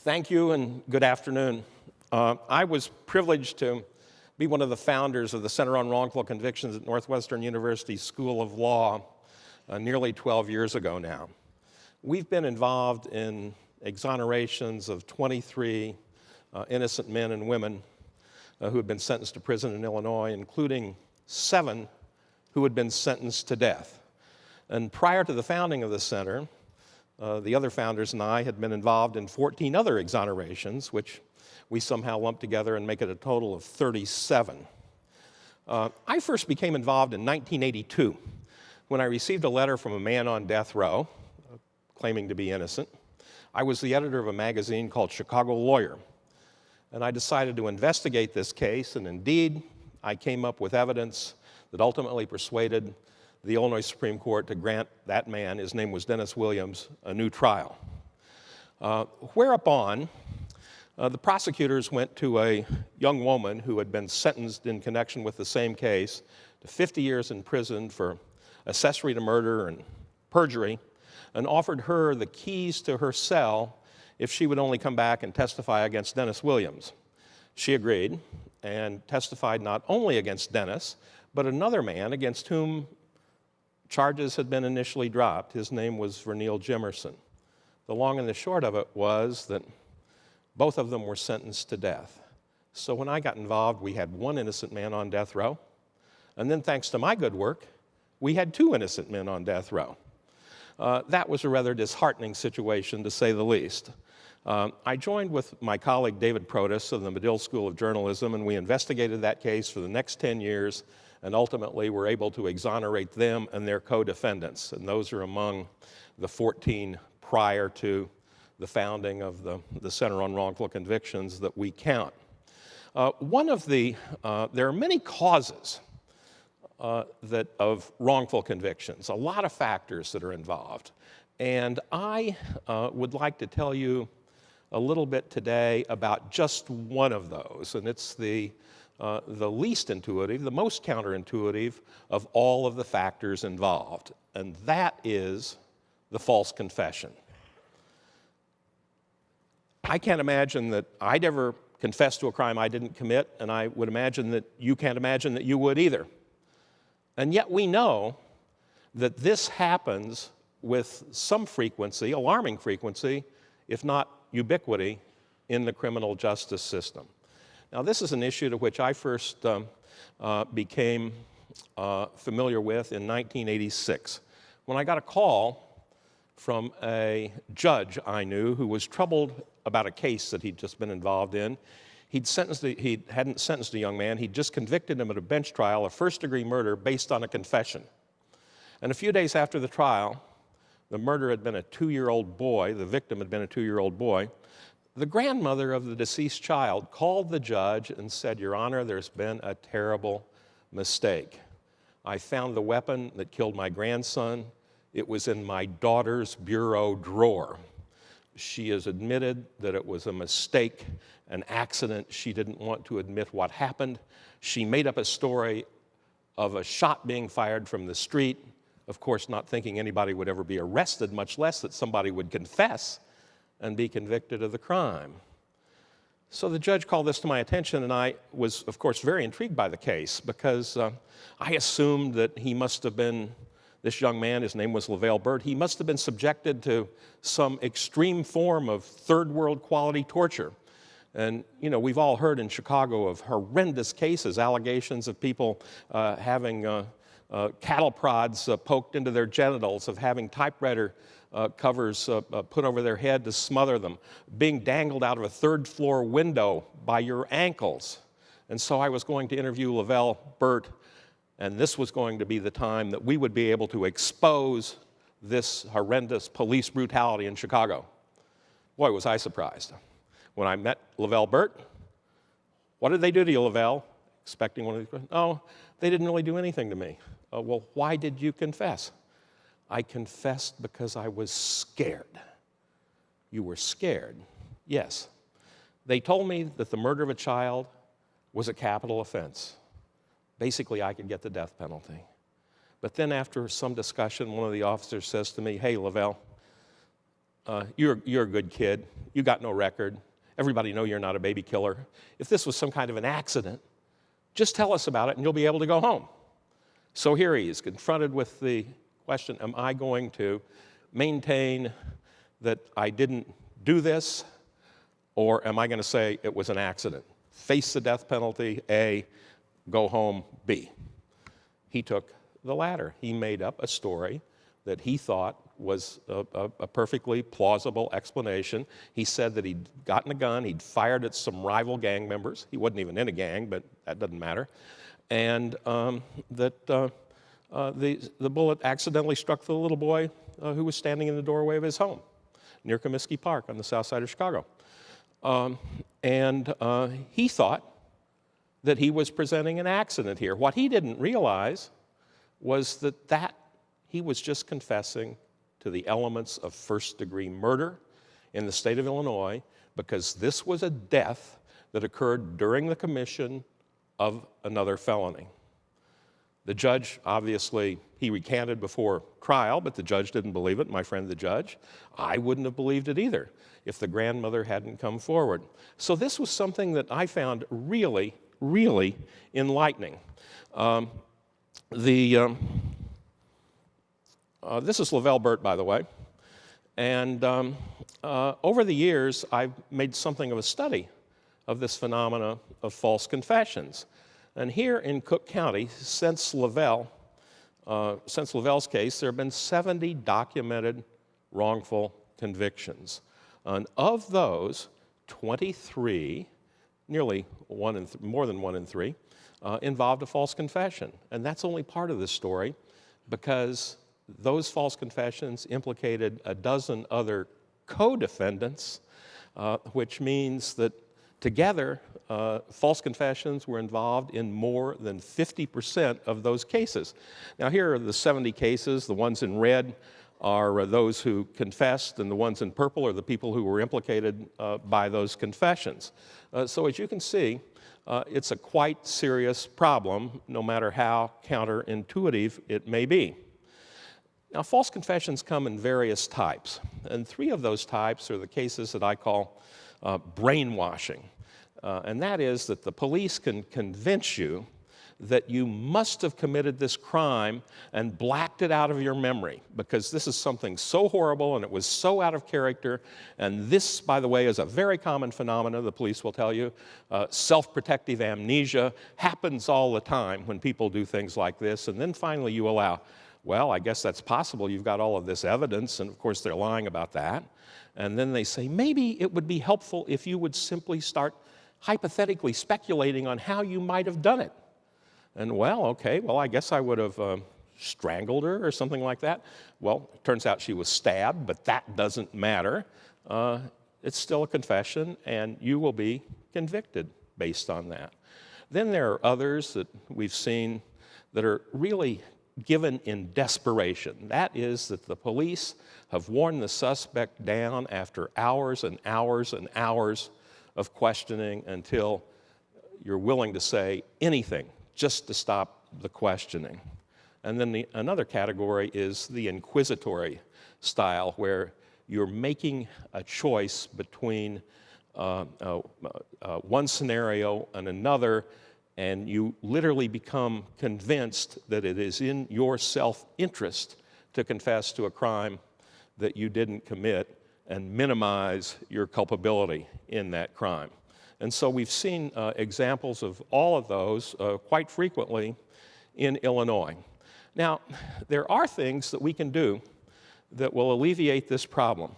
Thank you and good afternoon. I was privileged to be one of the founders of the Center on Wrongful Convictions at Northwestern University School of Law nearly 12 years ago now. We've been involved in exonerations of 23 innocent men and women who had been sentenced to prison in Illinois, including 7 who had been sentenced to death. And prior to the founding of the center, the other founders and I had been involved in 14 other exonerations, which we somehow lumped together and make it a total of 37. I first became involved in 1982 when I received a letter from a man on death row claiming to be innocent. I was the editor of a magazine called Chicago Lawyer, and I decided to investigate this case, and indeed, I came up with evidence that ultimately persuaded the Illinois Supreme Court to grant that man, his name was Dennis Williams, a new trial. Whereupon, the prosecutors went to a young woman who had been sentenced in connection with the same case to 50 years in prison for accessory to murder and perjury, and offered her the keys to her cell if she would only come back and testify against Dennis Williams. She agreed and testified not only against Dennis, but another man against whom charges had been initially dropped. His name was Verneal Jimerson. The long and the short of it was that both of them were sentenced to death. So when I got involved, we had 1 innocent man on death row, and then thanks to my good work, we had 2 innocent men on death row. That was a rather disheartening situation, to say the least. I joined with my colleague David Protas of the Medill School of Journalism, and we investigated that case for the next 10 years, and ultimately were able to exonerate them and their co-defendants, and those are among the 14 prior to the founding of the Center on Wrongful Convictions that we count. There are many causes of wrongful convictions, a lot of factors that are involved, and I would like to tell you a little bit today about just one of those, and it's the least intuitive, the most counterintuitive of all of the factors involved, and that is the false confession. I can't imagine that I'd ever confess to a crime I didn't commit, and I would imagine that you can't imagine that you would either. And yet we know that this happens with some frequency, alarming frequency, if not ubiquity, in the criminal justice system. Now, this is an issue to which I first became familiar with in 1986, when I got a call from a judge I knew who was troubled about a case that he'd just been involved in. He hadn't sentenced a young man, he'd just convicted him at a bench trial of first-degree murder based on a confession. And a few days after the trial, the murder had been a 2-year-old boy, the victim had been a 2-year-old boy. The grandmother of the deceased child called the judge and said, "Your Honor, there's been a terrible mistake. I found the weapon that killed my grandson. It was in my daughter's bureau drawer. She has admitted that it was a mistake, an accident. She didn't want to admit what happened. She made up a story of a shot being fired from the street, of course not thinking anybody would ever be arrested, much less that somebody would confess and be convicted of the crime." So the judge called this to my attention, and I was, of course, very intrigued by the case because I assumed that he must have been, this young man, his name was LaValle Bert, he must have been subjected to some extreme form of third-world quality torture. And, you know, we've all heard in Chicago of horrendous cases, allegations of people having cattle prods poked into their genitals, of having typewriter covers put over their head to smother them, being dangled out of a third-floor window by your ankles. And so I was going to interview LaValle Bert, and this was going to be the time that we would be able to expose this horrendous police brutality in Chicago. Boy, was I surprised. When I met LaValle Bert, "What did they do to you, LaValle?" Expecting one of these questions. "Oh, they didn't really do anything to me." "Well, why did you confess?" "I confessed because I was scared." "You were scared?" "Yes. They told me that the murder of a child was a capital offense. Basically, I could get the death penalty. But then after some discussion, one of the officers says to me, "Hey, LaValle, you're a good kid. You got no record. Everybody know you're not a baby killer. If this was some kind of an accident, just tell us about it and you'll be able to go home. So here he is, confronted with the question, am I going to maintain that I didn't do this, or am I going to say it was an accident? Face the death penalty, A, go home, B. He took the latter. He made up a story that he thought was a perfectly plausible explanation. He said that he'd gotten a gun, he'd fired at some rival gang members. He wasn't even in a gang, but that doesn't matter. And that the bullet accidentally struck the little boy who was standing in the doorway of his home near Comiskey Park on the south side of Chicago. He thought that he was presenting an accident here. What he didn't realize was that he was just confessing to the elements of first-degree murder in the state of Illinois, because this was a death that occurred during the commission of another felony. The judge, obviously, he recanted before trial, but the judge didn't believe it, my friend the judge. I wouldn't have believed it either if the grandmother hadn't come forward. So this was something that I found really, really enlightening. This is LaValle Bert, by the way. And over the years, I've made something of a study of this phenomena of false confessions. And here in Cook County, since LaValle's case, there have been 70 documented wrongful convictions. And of those, 23, nearly more than 1 in 3, involved a false confession. And that's only part of the story, because those false confessions implicated a dozen other co-defendants, which means that together, false confessions were involved in more than 50% of those cases. Now here are the 70 cases. The ones in red are those who confessed, and the ones in purple are the people who were implicated by those confessions. So as you can see, it's a quite serious problem, no matter how counterintuitive it may be. Now, false confessions come in various types, and 3 of those types are the cases that I call brainwashing. And that is that the police can convince you that you must have committed this crime and blacked it out of your memory, because this is something so horrible and it was so out of character. And this, by the way, is a very common phenomenon, the police will tell you. Self-protective amnesia happens all the time when people do things like this. And then finally you allow, well, I guess that's possible. You've got all of this evidence, and of course they're lying about that. And then they say, maybe it would be helpful if you would simply start hypothetically speculating on how you might have done it. And okay, I guess I would have strangled her or something like that. Well, it turns out she was stabbed, but that doesn't matter. It's still a confession, and you will be convicted based on that. Then there are others that we've seen that are really given in desperation. That is that the police have worn the suspect down after hours and hours and hours of questioning until you're willing to say anything just to stop the questioning. And then another category is the inquisitory style, where you're making a choice between one scenario and another, and you literally become convinced that it is in your self-interest to confess to a crime that you didn't commit and minimize your culpability in that crime. And so we've seen examples of all of those quite frequently in Illinois. Now, there are things that we can do that will alleviate this problem.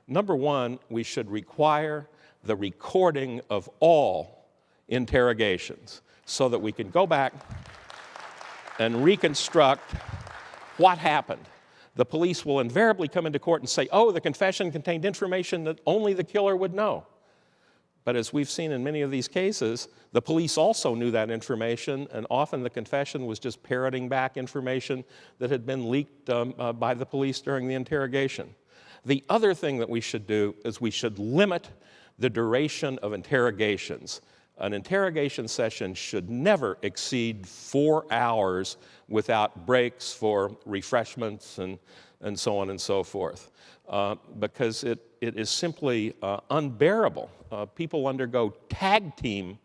Number one, we should require the recording of all interrogations so that we can go back and reconstruct what happened. The police will invariably come into court and say, oh, the confession contained information that only the killer would know. But as we've seen in many of these cases, the police also knew that information, and often the confession was just parroting back information that had been leaked by the police during the interrogation. The other thing that we should do is we should limit the duration of interrogations. An interrogation session should never exceed 4 hours without breaks for refreshments and so on and so forth, because it is simply unbearable. People undergo tag team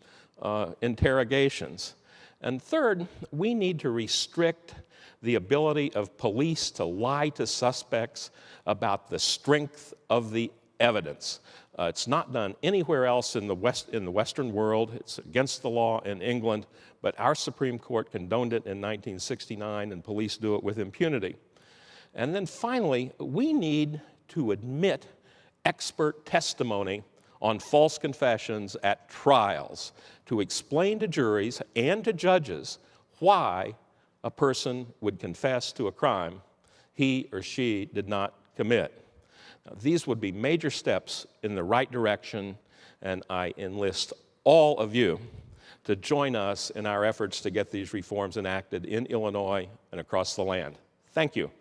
interrogations. And third, we need to restrict the ability of police to lie to suspects about the strength of the evidence. It's not done anywhere else in the Western world. It's against the law in England, but our Supreme Court condoned it in 1969, and police do it with impunity. And then finally, we need to admit expert testimony on false confessions at trials to explain to juries and to judges why a person would confess to a crime he or she did not commit. Now, these would be major steps in the right direction, and I enlist all of you to join us in our efforts to get these reforms enacted in Illinois and across the land. Thank you.